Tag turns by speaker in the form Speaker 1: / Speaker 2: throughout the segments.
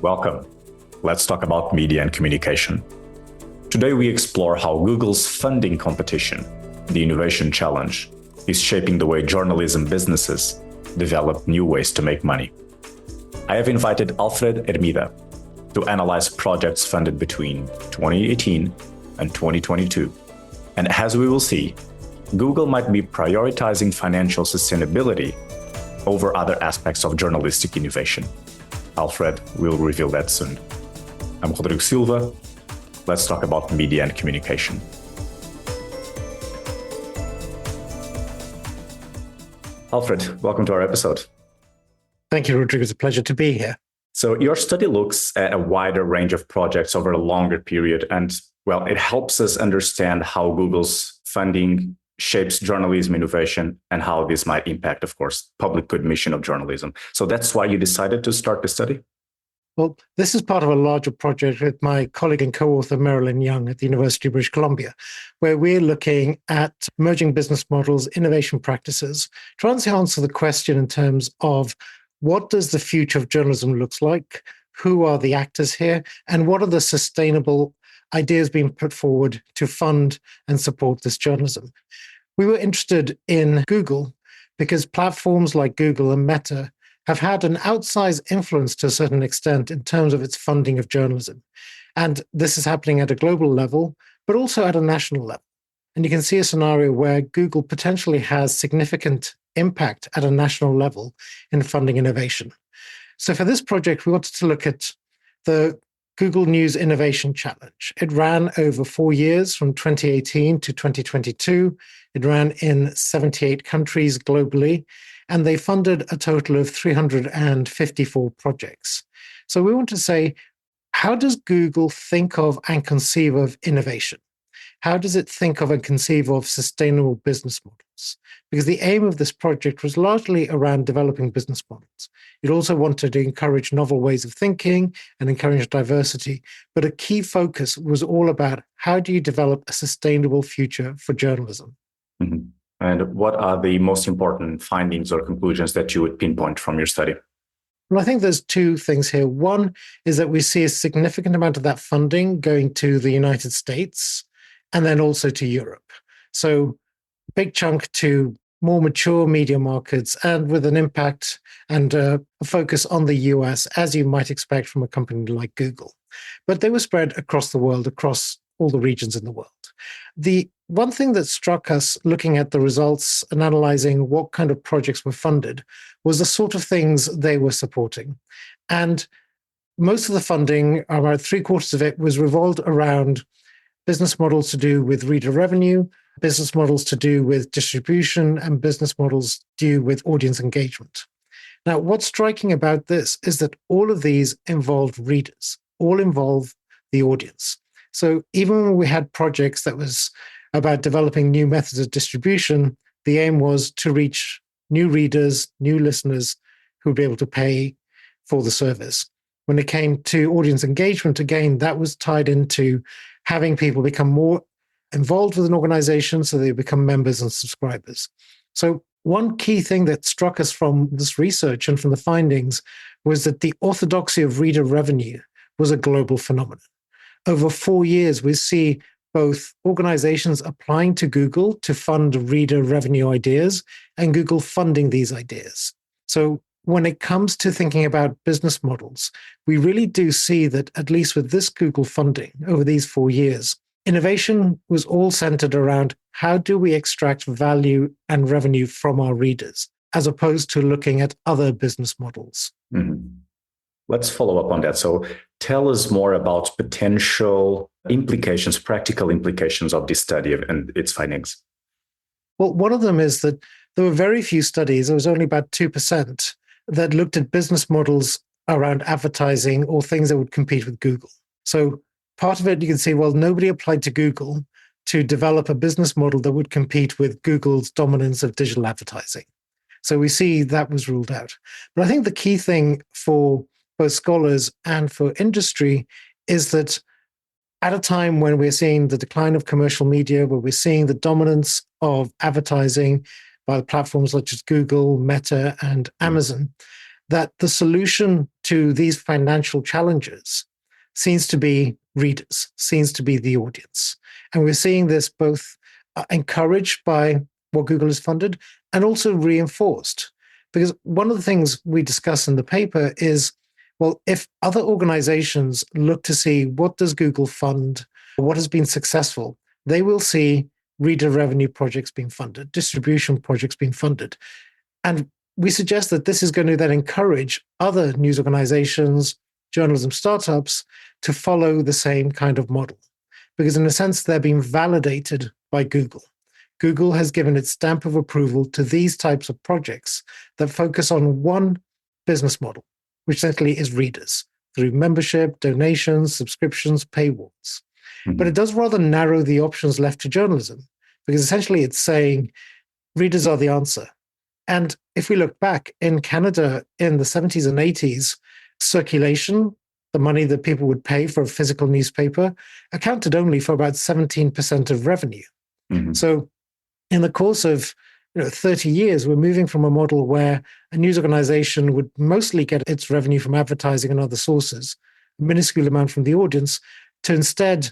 Speaker 1: Welcome. Let's talk about media and communication. Today we explore how Google's funding competition, the Innovation Challenge, is shaping the way journalism businesses develop new ways to make money. I have invited Alfred Hermida to analyze projects funded between 2018 and 2022. And as we will see, Google might be prioritizing financial sustainability over other aspects of journalistic innovation. Alfred will reveal that soon. I'm Rodrigo Silva. Let's talk about media and communication. Alfred, welcome to our episode.
Speaker 2: Thank you, Rodrigo. It's a pleasure to be here.
Speaker 1: So your study looks at a wider range of projects over a longer period, and well, it helps us understand how Google's funding shapes journalism innovation and how this might impact, of course, public good mission of journalism. So that's why you decided to start the study?
Speaker 2: Well, this is part of a larger project with my colleague and co-author Marilyn Young at the University of British Columbia, where we're looking at emerging business models, innovation practices, trying to answer the question in terms of what does the future of journalism looks like, who are the actors here, and what are the sustainable ideas being put forward to fund and support this journalism. We were interested in Google because platforms like Google and Meta have had an outsized influence to a certain extent in terms of its funding of journalism. And this is happening at a global level, but also at a national level. And you can see a scenario where Google potentially has significant impact at a national level in funding innovation. So for this project, we wanted to look at the Google News Innovation Challenge. It ran over 4 years from 2018 to 2022. It ran in 78 countries globally, and they funded a total of 354 projects. So we want to say, how does Google think of and conceive of innovation? How does it think of and conceive of sustainable business models? Because the aim of this project was largely around developing business models. It also wanted to encourage novel ways of thinking and encourage diversity. But a key focus was all about how do you develop a sustainable future for journalism?
Speaker 1: Mm-hmm. And what are the most important findings or conclusions that you would pinpoint from your study?
Speaker 2: Well, I think there's two things here. One is that we see a significant amount of that funding going to the United States and then also to Europe. So big chunk to more mature media markets and with an impact and a focus on the US, as you might expect from a company like Google. But they were spread across the world, across all the regions in the world. The one thing that struck us looking at the results and analyzing what kind of projects were funded was the sort of things they were supporting. And most of the funding, about 3/4 of it, was revolved around business models to do with reader revenue, business models to do with distribution, and business models to do with audience engagement. Now, what's striking about this is that all of these involved readers, all involve the audience. So even when we had projects that was about developing new methods of distribution, the aim was to reach new readers, new listeners who would be able to pay for the service. When it came to audience engagement, again, that was tied into having people become more involved with an organization so they become members and subscribers. So one key thing that struck us from this research and from the findings was that the orthodoxy of reader revenue was a global phenomenon. Over 4 years, we see both organizations applying to Google to fund reader revenue ideas and Google funding these ideas. So when it comes to thinking about business models, we really do see that, at least with this Google funding over these 4 years, innovation was all centered around how do we extract value and revenue from our readers, as opposed to looking at other business models.
Speaker 1: Mm-hmm. Let's follow up on that. So tell us more about potential implications, practical implications of this study and its findings.
Speaker 2: Well, one of them is that there were very few studies, there was only about 2%, that looked at business models around advertising or things that would compete with Google. So part of it, you can see, well, nobody applied to Google to develop a business model that would compete with Google's dominance of digital advertising. So we see that was ruled out. But I think the key thing for both scholars and for industry is that at a time when we're seeing the decline of commercial media, where we're seeing the dominance of advertising by platforms such as Google, Meta, and Amazon, that the solution to these financial challenges seems to be readers, seems to be the audience. And we're seeing this both encouraged by what Google has funded and also reinforced. Because one of the things we discuss in the paper is, well, if other organizations look to see what does Google fund, what has been successful, they will see reader revenue projects being funded, distribution projects being funded. And we suggest that this is going to then encourage other news organizations, journalism startups to follow the same kind of model. Because in a sense, they're being validated by Google. Google has given its stamp of approval to these types of projects that focus on one business model, which essentially is readers through membership, donations, subscriptions, paywalls. Mm-hmm. But it does rather narrow the options left to journalism, because essentially it's saying readers are the answer. And if we look back in Canada in the 70s and 80s, circulation, the money that people would pay for a physical newspaper, accounted only for about 17% of revenue. Mm-hmm. So in the course of 30 years, we're moving from a model where a news organization would mostly get its revenue from advertising and other sources, a minuscule amount from the audience, to instead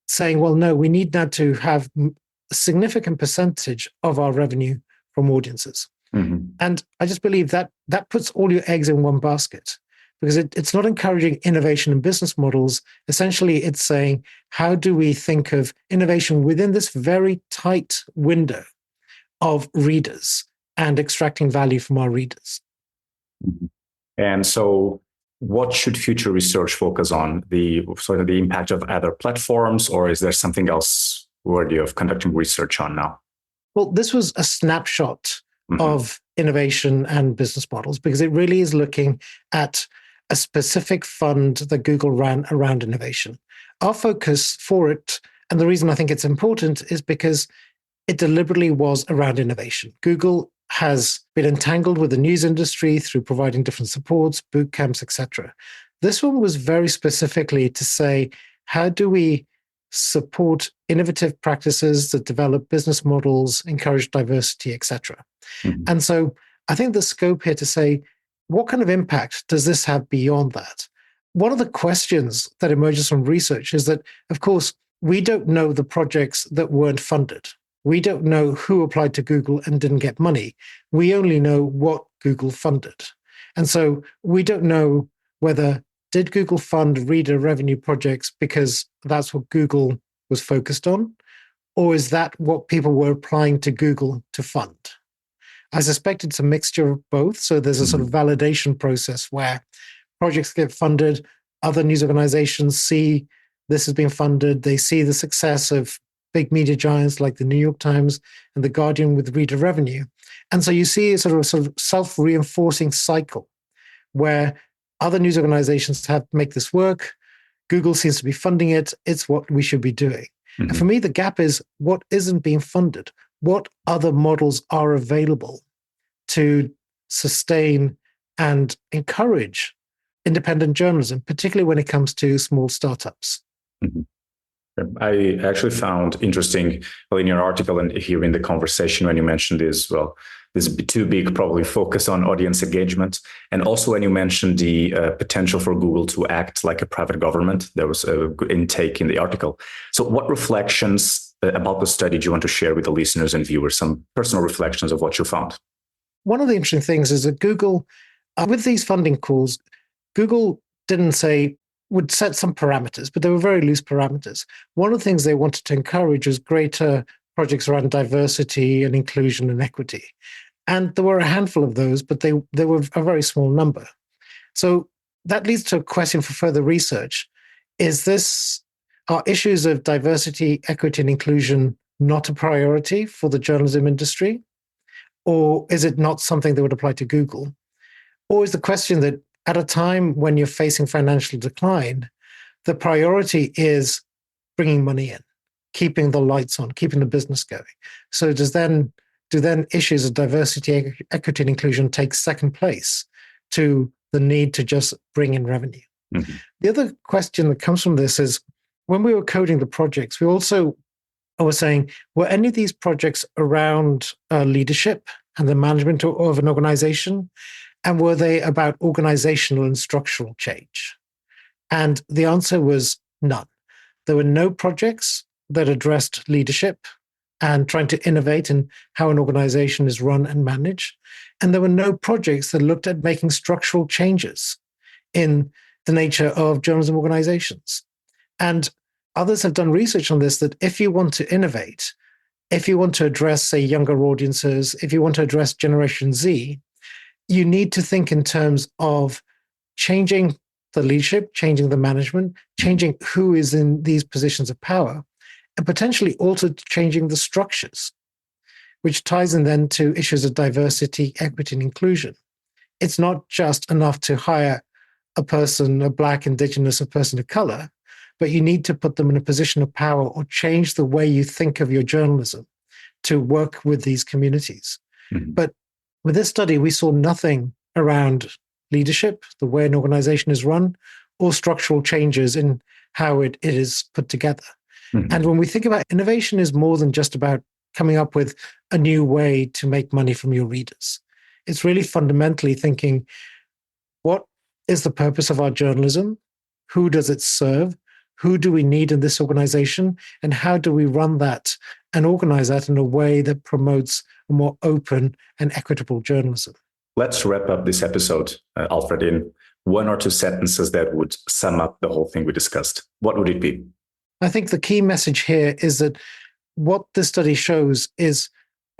Speaker 2: saying, well, no, we need now to have a significant percentage of our revenue from audiences. Mm-hmm. And I just believe that that puts all your eggs in one basket, because it's not encouraging innovation in business models. Essentially, it's saying, how do we think of innovation within this very tight window of readers and extracting value from our readers?
Speaker 1: Mm-hmm. And so what should future research focus on? The impact of other platforms, or is there something else worthy of conducting research on now?
Speaker 2: Well, this was a snapshot of innovation and business models, because it really is looking at a specific fund that Google ran around innovation. Our focus for it, and the reason I think it's important, is because it deliberately was around innovation. Google has been entangled with the news industry through providing different supports, boot camps, etc. This one was very specifically to say, how do we support innovative practices that develop business models, encourage diversity, etc. Mm-hmm. And so I think the scope here to say, what kind of impact does this have beyond that? One of the questions that emerges from research is that, of course, we don't know the projects that weren't funded. We don't know who applied to Google and didn't get money. We only know what Google funded. And so we don't know whether did Google fund reader revenue projects because that's what Google was focused on, or is that what people were applying to Google to fund? I suspect it's a mixture of both. So there's a sort of validation process where projects get funded, other news organizations see this has been funded, they see the success of big media giants like the New York Times and the Guardian with reader revenue. And so you see a sort of self-reinforcing cycle where other news organizations make this work. Google seems to be funding it. It's what we should be doing. Mm-hmm. And for me, the gap is what isn't being funded. What other models are available to sustain and encourage independent journalism, particularly when it comes to small startups?
Speaker 1: Mm-hmm. I actually found interesting, in your article and here in the conversation when you mentioned this, this too big probably focus on audience engagement. And also when you mentioned the potential for Google to act like a private government, there was a good intake in the article. So what reflections about the study do you want to share with the listeners and viewers, some personal reflections of what you found?
Speaker 2: One of the interesting things is that Google, with these funding calls, Google would set some parameters, but they were very loose parameters. One of the things they wanted to encourage was greater projects around diversity and inclusion and equity. And there were a handful of those, but they were a very small number. So that leads to a question for further research. Are issues of diversity, equity, and inclusion not a priority for the journalism industry? Or is it not something that would apply to Google? Or is the question that at a time when you're facing financial decline, the priority is bringing money in, keeping the lights on, keeping the business going? So do then issues of diversity, equity, and inclusion take second place to the need to just bring in revenue? Mm-hmm. The other question that comes from this is, when we were coding the projects, we also were saying, were any of these projects around leadership and the management of an organization? And were they about organizational and structural change? And the answer was none. There were no projects that addressed leadership and trying to innovate in how an organization is run and managed. And there were no projects that looked at making structural changes in the nature of journalism organizations. And others have done research on this, that if you want to innovate, if you want to address, say, younger audiences, if you want to address Generation Z, you need to think in terms of changing the leadership, changing the management, changing who is in these positions of power, and potentially also changing the structures, which ties in then to issues of diversity, equity, and inclusion. It's not just enough to hire a person, a Black, Indigenous, a person of color, but you need to put them in a position of power or change the way you think of your journalism to work with these communities. Mm-hmm. But with this study, we saw nothing around leadership, the way an organization is run, or structural changes in how it is put together. Mm-hmm. And when we think about innovation, is more than just about coming up with a new way to make money from your readers. It's really fundamentally thinking, what is the purpose of our journalism? Who does it serve? Who do we need in this organization? And how do we run that and organize that in a way that promotes a more open and equitable journalism?
Speaker 1: Let's wrap up this episode, Alfred, in one or two sentences that would sum up the whole thing we discussed. What would it be?
Speaker 2: I think the key message here is that what this study shows is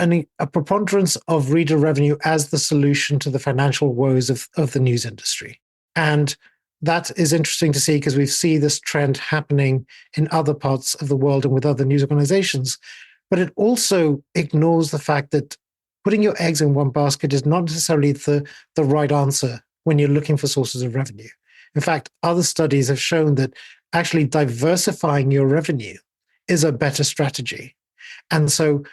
Speaker 2: a preponderance of reader revenue as the solution to the financial woes of the news industry. And that is interesting to see because we see this trend happening in other parts of the world and with other news organizations. But it also ignores the fact that putting your eggs in one basket is not necessarily the right answer when you're looking for sources of revenue. In fact, other studies have shown that actually diversifying your revenue is a better strategy. And so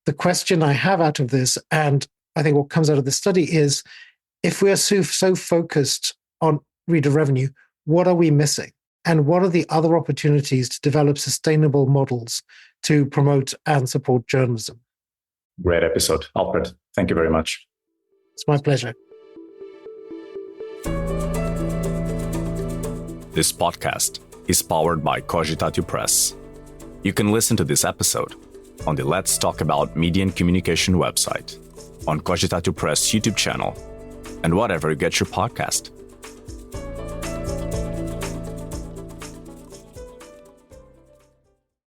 Speaker 2: the question I have out of this, and I think what comes out of this study, is if we are so focused on reader revenue, what are we missing? And what are the other opportunities to develop sustainable models to promote and support journalism?
Speaker 1: Great episode. Alfred, thank you very much.
Speaker 2: It's my pleasure.
Speaker 1: This podcast is powered by Cogitatu Press. You can listen to this episode on the Let's Talk About Media and Communication website, on Cogitatu Press YouTube channel, and whatever you get your podcast.